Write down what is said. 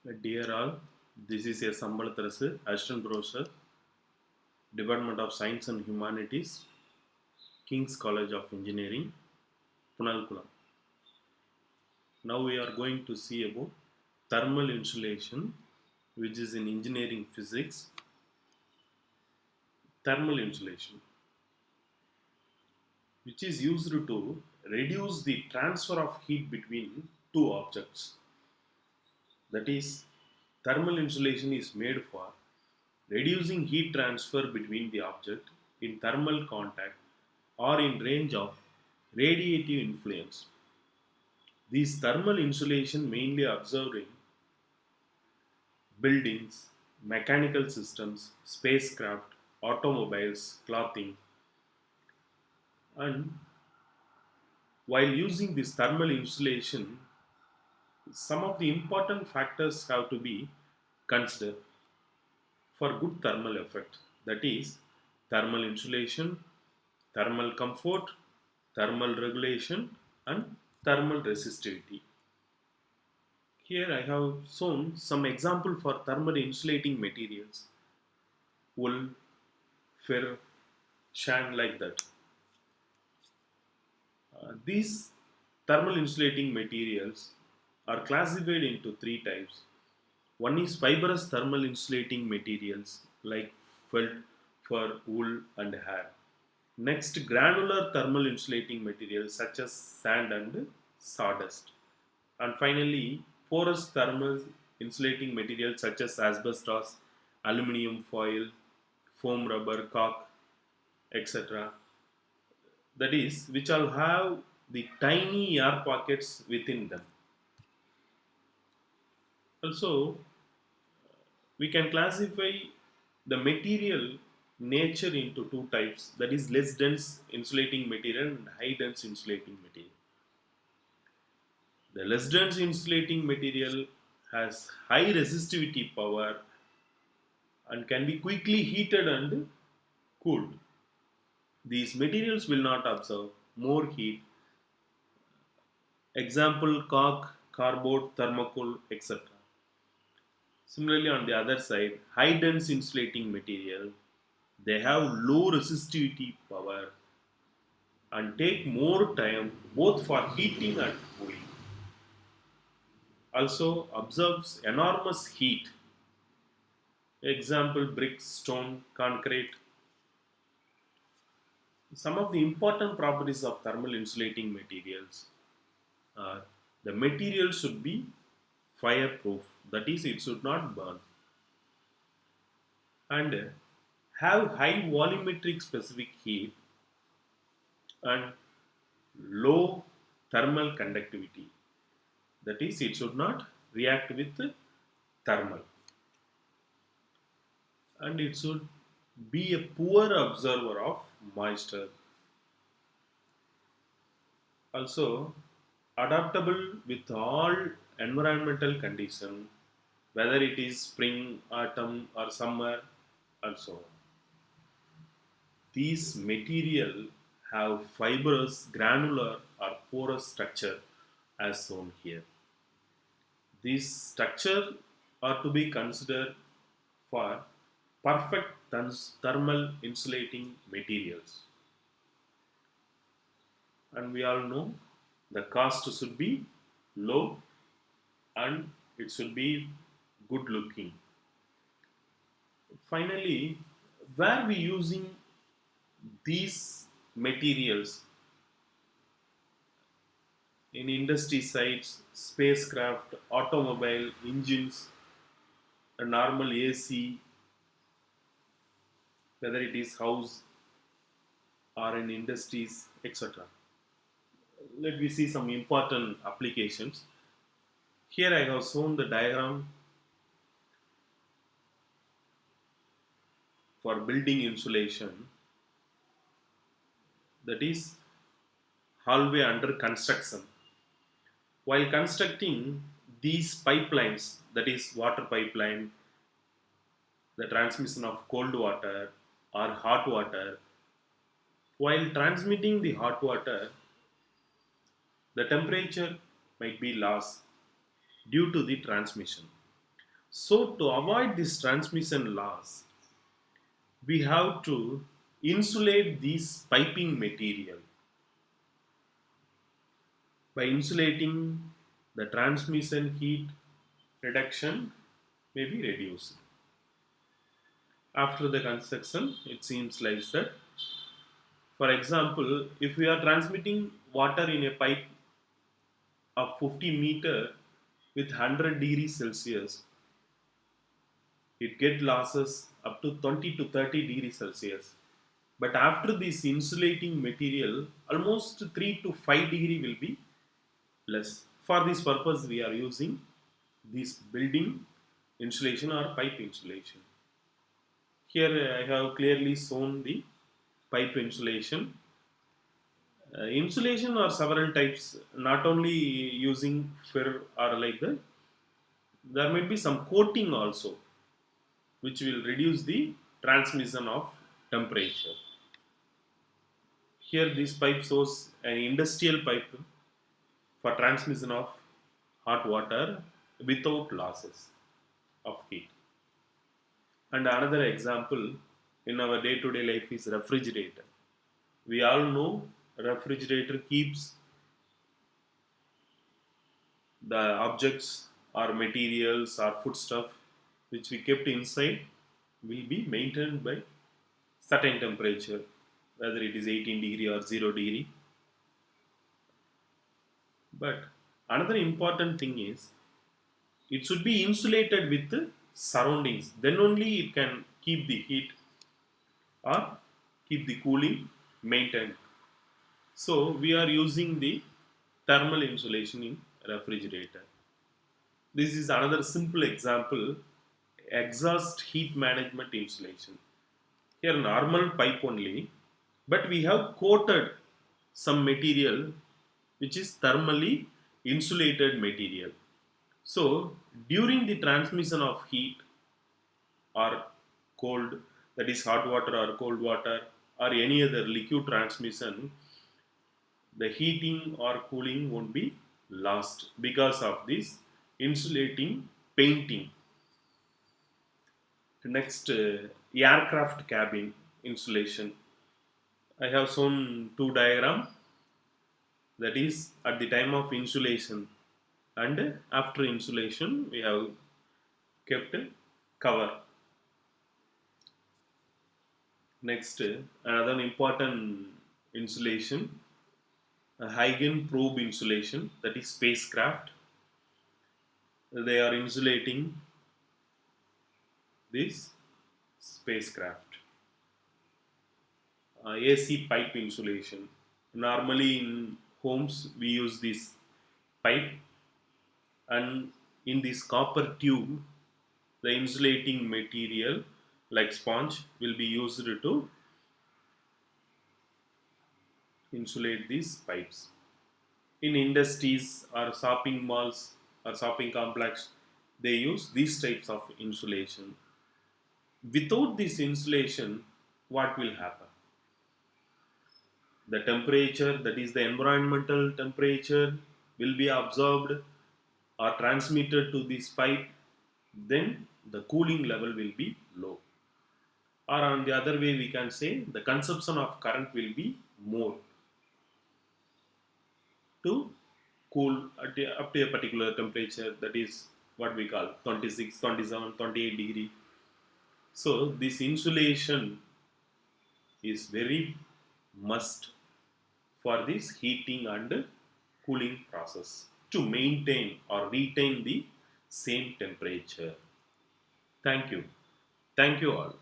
Dear all, this is S. Ambalatharasu, Assistant Professor, Department of Science and Humanities, King's College of Engineering, Punalkulam. Now we are going to see about thermal insulation, which is in engineering physics. Thermal insulation, which is used to reduce the transfer of heat between two objects. That is, thermal insulation is made for reducing heat transfer between the object in thermal contact or in range of radiative influence. These thermal insulation mainly observed in buildings, mechanical systems, spacecraft, automobiles, clothing, and while using this thermal insulation, some of the important factors have to be considered for good thermal effect. That is, thermal insulation, thermal comfort, thermal regulation, and thermal resistivity. Here I have shown some example for thermal insulating materials, wool, fir, shan, like that. These thermal insulating materials are classified into three types. One is fibrous thermal insulating materials like felt, fur, wool, and hair. Next, granular thermal insulating materials such as sand and sawdust. And finally, porous thermal insulating materials such as asbestos, aluminium foil, foam rubber, cork, etc. That is, which all have the tiny air pockets within them. Also, we can classify the material nature into two types, that is, less dense insulating material and high dense insulating material. The less dense insulating material has high resistivity power and can be quickly heated and cooled. These materials will not absorb more heat. Example, cork, cardboard, thermocol, etc. Similarly, on the other side, high dense insulating material, they have low resistivity power and take more time both for heating and cooling. Also absorbs enormous heat. Example, bricks, stone, concrete. Some of the important properties of thermal insulating materials are the material should be fireproof, that is, it should not burn, and have high volumetric specific heat and low thermal conductivity, that is, it should not react with thermal, and it should be a poor observer of moisture. Also, adaptable with all environmental conditions, whether it is spring, autumn, or summer, also. These material have fibrous, granular, or porous structure as shown here. These structure are to be considered for perfect thermal insulating materials. And we all know the cost should be low and it should be good looking. Finally, where we using these materials in industry sites, spacecraft, automobile, engines, a normal AC, whether it is house or in industries, etc. Let me see some important applications. Here I have shown the diagram for building insulation, that is hallway under construction. While constructing these pipelines, that is water pipeline, the transmission of cold water or hot water, while transmitting the hot water, the temperature might be lost due to the transmission. So to avoid this transmission loss, we have to insulate this piping material. By insulating, the transmission heat reduction may be reduced. After the construction, it seems like that. For example, if we are transmitting water in a pipe of 50 meter with 100 degrees Celsius, it get losses up to 20 to 30 degrees Celsius. But after this insulating material, almost 3 to 5 degree will be less. For this purpose, we are using this building insulation or pipe insulation. Here I have clearly shown the pipe insulation. Insulation are several types, not only using fir or like that. There may be some coating also, which will reduce the transmission of temperature. Here this pipe shows an industrial pipe for transmission of hot water without losses of heat. And another example in our day-to-day life is refrigerator. We all know refrigerator keeps the objects or materials or foodstuff which we kept inside will be maintained by certain temperature, whether it is 18 degree or 0 degree. But another important thing is it should be insulated with the surroundings. Then only it can keep the heat or keep the cooling maintained. So we are using the thermal insulation in refrigerator. This is another simple example, exhaust heat management insulation. Here normal pipe only, but we have coated some material which is thermally insulated material. So during the transmission of heat or cold, that is hot water or cold water or any other liquid transmission, the heating or cooling won't be lost because of this insulating painting. Next, aircraft cabin insulation. I have shown two diagram, that is at the time of insulation and after insulation we have kept cover. Next, another important insulation, a Huygens probe insulation, that is spacecraft. They are insulating this spacecraft. AC pipe insulation. Normally in homes we use this pipe, and in this copper tube the insulating material like sponge will be used to insulate these pipes. In industries or shopping malls or shopping complex, they use these types of insulation. Without this insulation, what will happen? The temperature, that is the environmental temperature, will be absorbed or transmitted to this pipe, then the cooling level will be low. Or on the other way, we can say the consumption of current will be more to cool up to a particular temperature, that is what we call 26, 27, 28 degree. So this insulation is very must for this heating and cooling process to maintain or retain the same temperature. Thank you. Thank you all.